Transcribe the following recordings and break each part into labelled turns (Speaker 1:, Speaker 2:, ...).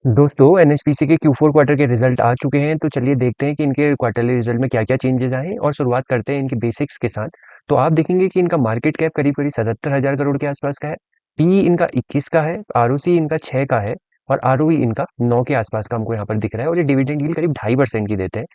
Speaker 1: दोस्तों एनएचपीसी के Q4 quarter के रिजल्ट आ चुके हैं, तो चलिए देखते हैं कि इनके क्वार्टरली रिजल्ट में क्या-क्या चेंजेस आए हैं और शुरुआत करते हैं इनके बेसिक्स के साथ। तो आप देखेंगे कि इनका मार्केट कैप करीब-करीब 77,000 करोड़ के आसपास का है, पीई इनका 21 का है, आरओसी इनका 6 का है और आरओई इनका 9 के आसपास का हमको यहाँ पर दिख रहा है और ये डिविडेंड यील्ड करीब 2.5% की देते हैं।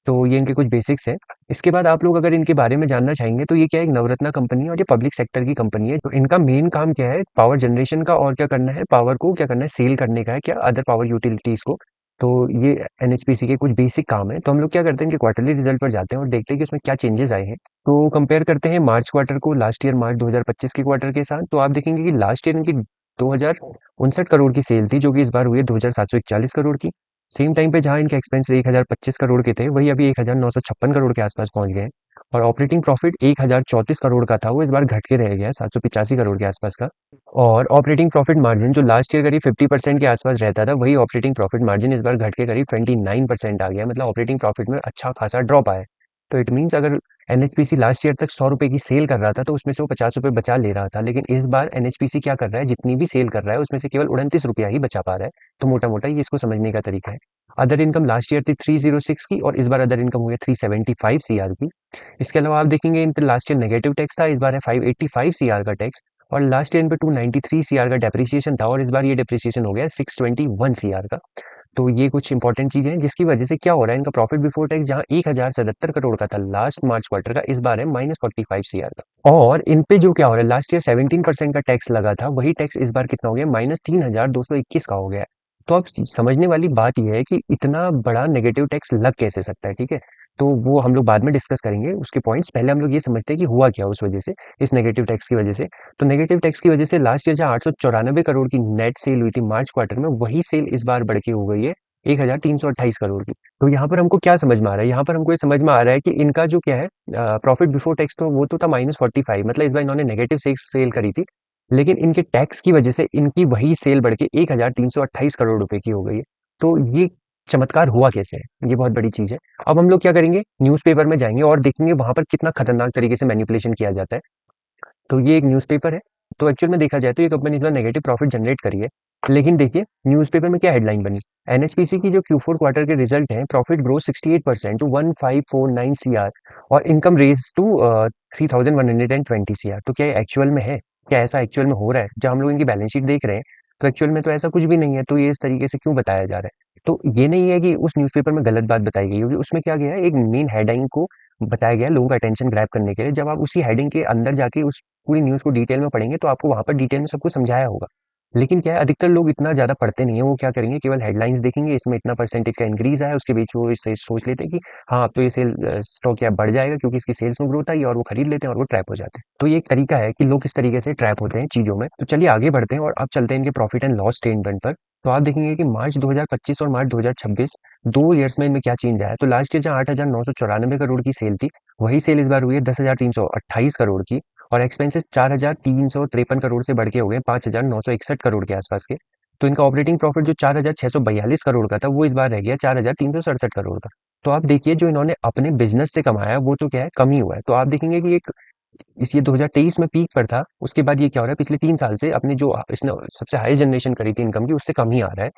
Speaker 1: तो ये इनके कुछ बेसिक्स हैं। इसके बाद आप लोग अगर इनके बारे में जानना चाहेंगे तो ये क्या है, एक नवरत्ना कंपनी है और ये पब्लिक सेक्टर की कंपनी है। तो इनका मेन काम क्या है, पावर जनरेशन का और क्या करना है, पावर को क्या करना है, सेल करने का है क्या अदर पावर यूटिलिटीज को। तो ये एनएचपीसी के कुछ बेसिक काम है। तो हम लोग क्या करते हैं, इनके क्वार्टरली रिजल्ट पर जाते हैं और देखते हैं कि उसमें क्या चेंजेस आए हैं। तो कंपेयर करते हैं मार्च क्वार्टर को लास्ट ईयर मार्च 2025 के क्वार्टर के साथ। तो आप देखेंगे कि लास्ट ईयर इनकी 2059 करोड़ की सेल थी, जो कि इस बार हुई है 2741 करोड़ की। सेम टाइम पे जहां इनके एक्सपेंस 1025 करोड़ के थे, वही अभी 1956 करोड़ के आसपास पहुंच गए हैं। और ऑपरेटिंग प्रॉफिट 1034 करोड़ का था, वो इस बार घट के रह गया है 785 करोड़ के आसपास का। और ऑपरेटिंग प्रॉफिट मार्जिन जो लास्ट ईयर करीब 50% के आसपास रहता था, वही ऑपरेटिंग प्रॉफिट मार्जिन इस बार घट के करीब 29% आ गया। मतलब ऑपरेटिंग प्रॉफिट में अच्छा खासा ड्रॉप आया है। तो इट मीन्स अगर एनएचपीसी लास्ट ईयर तक 100 रुपए की सेल कर रहा था, तो उसमें से वो 50 रुपए बचा ले रहा था। लेकिन इस बार एनएचपीसी क्या कर रहा है, जितनी भी सेल कर रहा है उसमें से केवल 29 रुपया ही बचा पा रहा है। तो मोटा मोटा ये इसको समझने का तरीका है। अदर इनकम लास्ट ईयर थी 306 की और इस बार अदर इनकम हुई है 375 सीआर की। इसके अलावा आप देखेंगे इन पे लास्ट ईयर नेगेटिव टैक्स था, इस बार है 585 सीआर का टैक्स। और लास्ट ईयर इन पे 293 सीआर का डेप्रिसिएशन था और इस बार ये डेप्रिसिएशन हो गया 621 सीआर का। तो ये कुछ इंपॉर्टेंट चीजें हैं जिसकी वजह से क्या हो रहा है, इनका प्रॉफिट बिफोर टैक्स जहां 1077 करोड़ का था लास्ट मार्च क्वार्टर का, इस बार है -45 सीआर का। और इन पे जो क्या हो रहा है, लास्ट ईयर 17% का टैक्स लगा था, वही टैक्स इस बार कितना हो गया, -3221 का हो गया है। तो अब समझने वाली बात यह है कि इतना बड़ा नेगेटिव टैक्स लग कैसे सकता है, ठीक है। तो वो हम लोग बाद में डिस्कस करेंगे उसके पॉइंट्स। पहले हम लोग ये समझते हैं कि हुआ क्या उस वजह से, इस नेगेटिव टैक्स की वजह से। तो नेगेटिव टैक्स की वजह से लास्ट ईयर जहां 894 करोड़ की नेट सेल हुई थी मार्च क्वार्टर में, वही सेल इस बार बढ़ के हो गई है 1328 करोड़ की। तो यहाँ पर हमको क्या समझ में आ रहा है, यहाँ पर हमको ये समझ में आ रहा है कि इनका जो क्या है, प्रॉफिट बिफोर टैक्स तो वो तो था -45, मतलब इस बार इन्होंने नेगेटिव सेल करी थी। लेकिन इनके टैक्स की वजह से इनकी वही सेल बढ़ के 1328 करोड़ रुपए की हो गई है। तो ये चमत्कार हुआ कैसे है, ये बहुत बड़ी चीज है। अब हम लोग क्या करेंगे, न्यूज़पेपर में जाएंगे और देखेंगे वहां पर कितना खतरनाक तरीके से मैनिपुलेशन किया जाता है। तो ये एक न्यूज़पेपर है। तो एक्चुअल में देखा जाए तो ये कंपनी इतना नेगेटिव प्रॉफिट जनरेट करी है। लेकिन देखिए न्यूज़पेपर में क्या हेडलाइन बनी, एनएचपीसी की जो Q4 क्वार्टर के रिजल्ट हैं, प्रॉफिट ग्रो 68% टू 1549 सीआर और इनकम रेज टू 3120 सीआर। तो क्या ये एक्चुअल में है, क्या ऐसा एक्चुअल में हो रहा है? जब हम लोग इनकी बैलेंस शीट देख रहे हैं तो एक्चुअल में तो ऐसा कुछ भी नहीं है। तो ये इस तरीके से क्यों बताया जा रहा है? तो ये नहीं है कि उस न्यूज़पेपर में गलत बात बताई गई होगी, उसमें क्या गया है, एक मेन हेडिंग को बताया गया है लोगों का अटेंशन ग्रैब करने के लिए। जब आप उसी हेडिंग के अंदर जाके उस पूरी न्यूज़ को डिटेल में पढ़ेंगे तो आपको वहाँ पर डिटेल में सब कुछ समझाया होगा। लेकिन क्या है, अधिकतर लोग इतना ज़्यादा पढ़ते नहीं है, वो क्या करेंगे, केवल हेडलाइंस देखेंगे, इसमें इतना परसेंटेज का इंक्रीज आया, उसके बीच वो इसे सोच लेते हैं कि हाँ अब तो ये सेल स्टॉक या बढ़ जाएगा क्योंकि इसकी सेल्स में ग्रोथ आई, और वो खरीद लेते हैं और वो ट्रैप हो जाते हैं। तो ये एक तरीका है कि लोग किस तरीके से ट्रैप होते हैं चीज़ों में। तो चलिए आगे बढ़ते हैं और अब चलते हैं इनके प्रॉफिट एंड लॉस स्टेटमेंट पर। तो आप देखेंगे कि मार्च 2025 और मार्च 2026 दो ईयर्स में इनमें क्या चेंज आया है। तो लास्ट ईयर जहाँ 8,994 करोड़ की सेल थी, वही सेल इस बार हुई है 10,328 करोड़ की। और एक्सपेंसेस 4,353 करोड़ से बढ़ के हो गए 5,961 करोड़ के आसपास के। तो इनका ऑपरेटिंग प्रॉफिट जो 4,642 करोड़ का था, वो इस बार रह गया 4,367 करोड़ का। तो आप देखिए जो इन्होंने अपने बिजनेस से कमाया वो तो क्या है, कम ही हुआ है। तो आप देखेंगे कि एक इस ये 2023 में पीक पर था, उसके बाद ये क्या हो रहा है, पिछले 3 साल से अपने जो इसने सबसे हाईएस्ट जनरेशन करी थी इनकम की, उससे कम ही आ रहा है।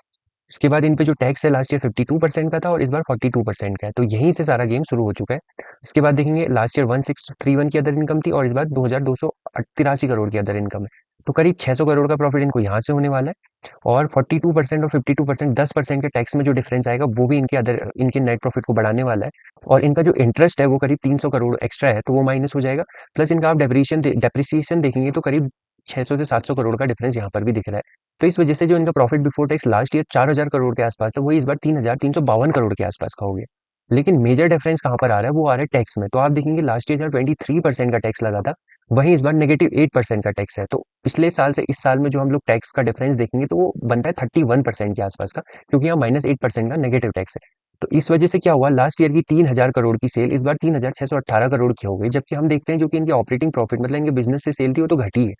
Speaker 1: इसके बाद इन पे जो टैक्स है लास्ट ईयर 52% का था और इस बार 42% का है। तो यहीं से सारा गेम शुरू हो चुका है। इसके बाद देखेंगे लास्ट ईयर 1631 की अदर इनकम थी और इस बार 2283 करोड़ की अदर इनकम है। तो करीब 600 करोड़ का प्रॉफिट इनको यहाँ से होने वाला है। और 42% और 52%, 10% के टैक्स में जो डिफरेंस आएगा वो भी इनके नेट प्रॉफिट को बढ़ाने वाला है। और इनका जो इंटरेस्ट है वो करीब 300 करोड़ एक्स्ट्रा है, तो वो माइनस हो जाएगा। प्लस इनका आप डेप्रिसिएशन देखेंगे तो करीब 600 से 700 करोड़ का डिफरेंस यहाँ पर भी दिख रहा है। तो इस वजह से जो इनका profit before tax last year 4,000 crore के आसपास था, वही इस बार 3,352 करोड़ के आसपास का हो गया। लेकिन मेजर डिफरेंस कहाँ पर आ रहा है, वो आ रहा है टैक्स में। तो आप देखेंगे लास्ट ईयर जहाँ 23% का टैक्स लगा था, वहीं इस बार -8% का टैक्स है। तो पिछले साल से इस साल में जो हम लोग टैक्स का डिफरेंस देखेंगे तो वो बनता है 31% के आसपास का, क्योंकि यहाँ -8% का नेगेटिव टैक्स है। तो इस वजह से क्या हुआ, लास्ट ईयर की 3,000 करोड़ की सेल इस बार 3,618 करोड़ की हो गई। जबकि हम देखते हैं जो कि इनकी ऑपरेटिंग प्रॉफिट मतलब इनके बिजनेस से सेल थी, वो तो घटी है।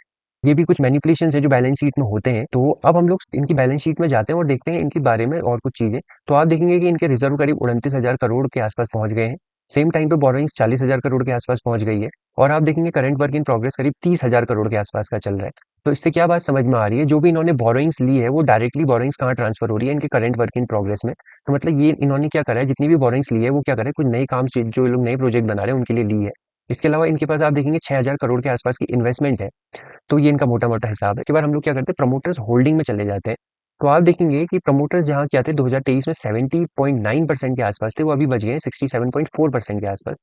Speaker 1: ये भी कुछ मैनिपुलेशंस है जो बैलेंस शीट में होते हैं। तो अब हम लोग इनकी बैलेंस शीट में जाते हैं और देखते हैं इनके बारे में और कुछ चीजें। तो आप देखेंगे कि इनके रिजर्व करीब 29,000 करोड़ के आसपास पहुंच गए हैं। सेम टाइम पे बोरोइंग्स 40,000 करोड़ के आसपास पहुंच गई है। और आप देखेंगे करंट वर्क इन प्रोग्रेस करीब 30,000 करोड़ के आसपास का चल रहा है। तो इससे क्या बात समझ में आ रही है, जो भी इन्होंने बोरोइंग्स ली है वो डायरेक्टली बोरोइंग्स कहाँ ट्रांसफर हो रही है, इनके करंट वर्क इन प्रोग्रेस में। तो मतलब ये इन्होंने क्या करा है, जितनी भी बोरोइंग्स ली है वो क्या करा है, कुछ नए काम से जो लोग नए प्रोजेक्ट बना रहे हैं उनके लिए ली है। इसके अलावा इनके पास आप देखेंगे 6,000 करोड़ के आसपास की इन्वेस्टमेंट है। तो ये इनका मोटा मोटा हिसाब है। के बाद हम लोग क्या करते हैं, प्रमोटर्स होल्डिंग में चले जाते हैं। तो आप देखेंगे कि प्रमोटर्स जहाँ क्या थे 2023 में 70.9% के आसपास थे, वो अभी बच गए हैं 67.4% के आसपास।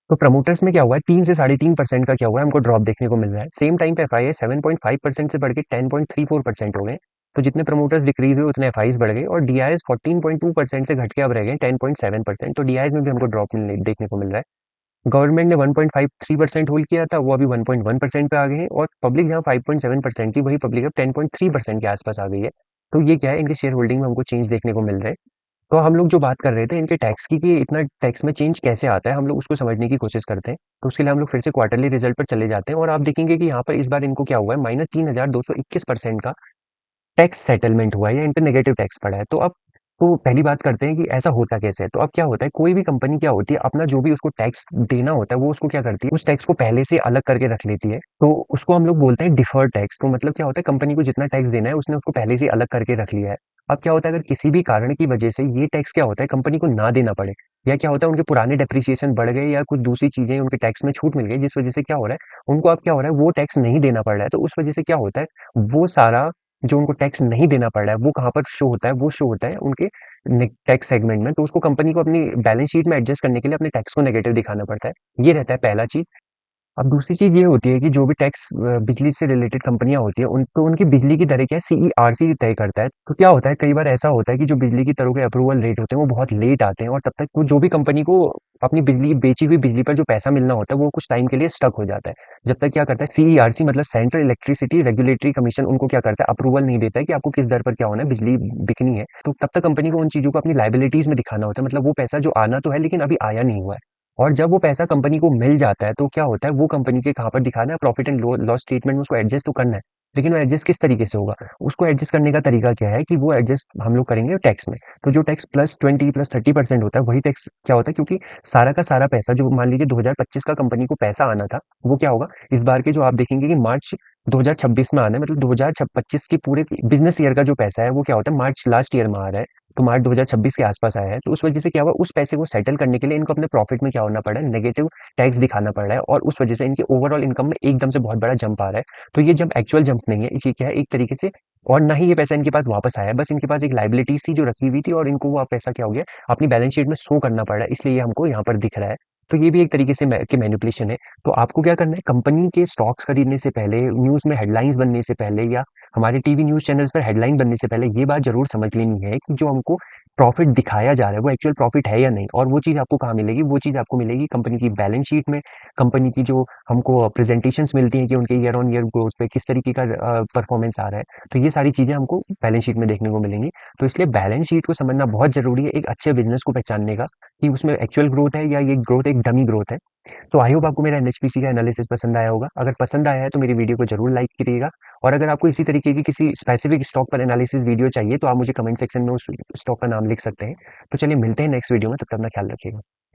Speaker 1: तो प्रमोटर्स में क्या हुआ है, 3 से 3.5% का क्या हुआ है, हमको ड्रॉप देखने को मिल रहा है। सेम टाइम पे एफआई 7.5% से बढ़ के 10.34% हो गए। तो जितने प्रमोटर्स डिक्रीज हुए उतने एफआईज बढ़ गए, और डीआईएस 14.2% से घट के अब रह गए 10.7%। तो डीआईएस में भी हमको ड्रॉप देखने को मिल रहा है। गवर्नमेंट ने 1.53% होल्ड किया था, वो अभी 1.1% पे आ गए हैं, और पब्लिक जहाँ 5.7% थी वही पब्लिक अब 10.3% के आसपास आ गई है। तो ये क्या है, इनके शेयर होल्डिंग में हमको चेंज देखने को मिल रहा है। तो हम लोग जो बात कर रहे थे इनके टैक्स की, कि इतना टैक्स में चेंज कैसे आता है, हम लोग उसको समझने की कोशिश करते हैं। तो उसके लिए हम लोग फिर से क्वार्टरली रिजल्ट पर चले जाते हैं, और आप देखेंगे कि यहाँ पर इस बार इनको क्या हुआ है, -3,221% का टैक्स सेटलमेंट हुआ है, या इन पे नेगेटिव टैक्स पड़ा है। तो अब तो पहली बात करते हैं कि ऐसा होता कैसे है। तो अब क्या होता है, कोई भी कंपनी क्या होती है, अपना जो भी उसको टैक्स देना होता है वो उसको क्या करती है, उस टैक्स को पहले से अलग करके रख लेती है। तो उसको हम लोग बोलते हैं डिफर्ड टैक्स। तो मतलब क्या होता है, कंपनी को जितना टैक्स देना है उसने उसको पहले से अलग करके रख लिया है। अब क्या होता है, अगर किसी भी कारण की वजह से ये टैक्स क्या होता है कंपनी को ना देना पड़े, या क्या होता है उनके पुराने डेप्रिसिएशन बढ़ गए, या कुछ दूसरी चीजें उनके टैक्स में छूट मिल गई, जिस वजह से क्या हो रहा है, उनको अब क्या हो रहा है, वो टैक्स नहीं देना पड़ रहा है। तो उस वजह से क्या होता है, वो सारा जो उनको टैक्स नहीं देना पड़ रहा है वो कहाँ पर शो होता है, वो शो होता है उनके टैक्स सेगमेंट में। तो उसको कंपनी को अपनी बैलेंस शीट में एडजस्ट करने के लिए अपने टैक्स को नेगेटिव दिखाना पड़ता है। ये रहता है पहला चीज। अब दूसरी चीज ये होती है कि जो भी टैक्स बिजली से रिलेटेड कंपनियां होती है, उन तो उनकी बिजली की दरें क्या है, सीईआरसी तय करता है। तो क्या होता है, कई बार ऐसा होता है कि जो बिजली की दरों के अप्रूवल रेट होते हैं वो बहुत लेट आते हैं, और तब तक वो जो भी कंपनी को अपनी बिजली बेची हुई बिजली पर जो पैसा मिलना होता है वो कुछ टाइम के लिए स्टक हो जाता है। जब तक क्या करता है सीईआरसी, मतलब सेंट्रल इलेक्ट्रिसिटी रेगुलेटरी कमीशन, उनको क्या करता है, अप्रूवल नहीं देता है कि आपको किस दर पर क्या होना है, बिजली बिकनी है। तो तब तक कंपनी को उन चीजों को अपनी लाइबिलिटीज में दिखाना होता है, मतलब वो पैसा जो आना तो है लेकिन अभी आया नहीं हुआ है। और जब वो पैसा कंपनी को मिल जाता है तो क्या होता है, वो कंपनी के कहाँ पर दिखाना है, प्रॉफिट एंड लॉस स्टेटमेंट में उसको एडजस्ट तो करना है। लेकिन वो एडजस्ट किस तरीके से होगा, उसको एडजस्ट करने का तरीका क्या है, कि वो एडजस्ट हम लोग करेंगे टैक्स में। तो जो टैक्स +20 +30% होता है वही टैक्स क्या होता है, क्योंकि सारा का सारा पैसा जो मान लीजिए 2025 का कंपनी को पैसा आना था, वो क्या होगा, इस बार के जो आप देखेंगे कि मार्च 2026 में आना है, मतलब 2025 की पूरे बिजनेस ईयर का जो पैसा है वो क्या होता है, मार्च लास्ट ईयर में आ रहा है। तो मार्च 2026 के आसपास आया है। तो उस वजह से क्या हुआ, उस पैसे को सेटल करने के लिए इनको अपने प्रॉफिट में क्या होना पड़ रहा है, नेगेटिव टैक्स दिखाना पड़ रहा है, और उस वजह से इनकी ओवरऑल इनकम में एकदम से बहुत बड़ा जंप आ रहा है। तो ये जंप एक्चुअल जंप नहीं है, ये क्या है एक तरीके से, और ना ही ये पैसा इनके पास वापस आया है, बस इनके पास एक लाइबिलिटीज थी जो रखी हुई थी, और इनको वो पैसा क्या हो गया, अपनी बैलेंस शीट में शो करना पड़ रहा है, इसलिए ये हमको यहाँ पर दिख रहा है। तो ये भी एक तरीके से की मैनिपुलेशन है। तो आपको क्या करना है, कंपनी के स्टॉक्स खरीदने से पहले, न्यूज में हेडलाइंस बनने से पहले, या हमारे टीवी न्यूज चैनल्स पर हेडलाइन बनने से पहले ये बात जरूर समझ लेनी है कि जो हमको प्रॉफिट दिखाया जा रहा है वो एक्चुअल प्रॉफिट है या नहीं। और वो चीज़ आपको कहाँ मिलेगी, वो चीज़ आपको मिलेगी कंपनी की बैलेंस शीट में, कंपनी की जो हमको प्रेजेंटेशंस मिलती हैं कि उनके ईयर ऑन ईयर ग्रोथ पे किस तरीके का परफॉर्मेंस आ रहा है। तो ये सारी चीज़ें हमको बैलेंस शीट में देखने को मिलेंगी। तो इसलिए बैलेंस शीट को समझना बहुत जरूरी है एक अच्छे बिजनेस को पहचानने का, कि उसमें एक्चुअल ग्रोथ है या ये ग्रोथ एक डमी ग्रोथ है। तो आई होप आपको मेरा एनएचपीसी का एनालिसिस पसंद आया होगा। अगर पसंद आया है तो मेरी वीडियो को जरूर लाइक करिएगा, और अगर आपको इसी तरीके की किसी स्पेसिफिक स्टॉक पर एनालिसिस वीडियो चाहिए तो आप मुझे कमेंट सेक्शन में उस स्टॉक का नाम लिख सकते हैं। तो चलिए मिलते हैं नेक्स्ट वीडियो में, तब तक अपना ख्याल रखिएगा।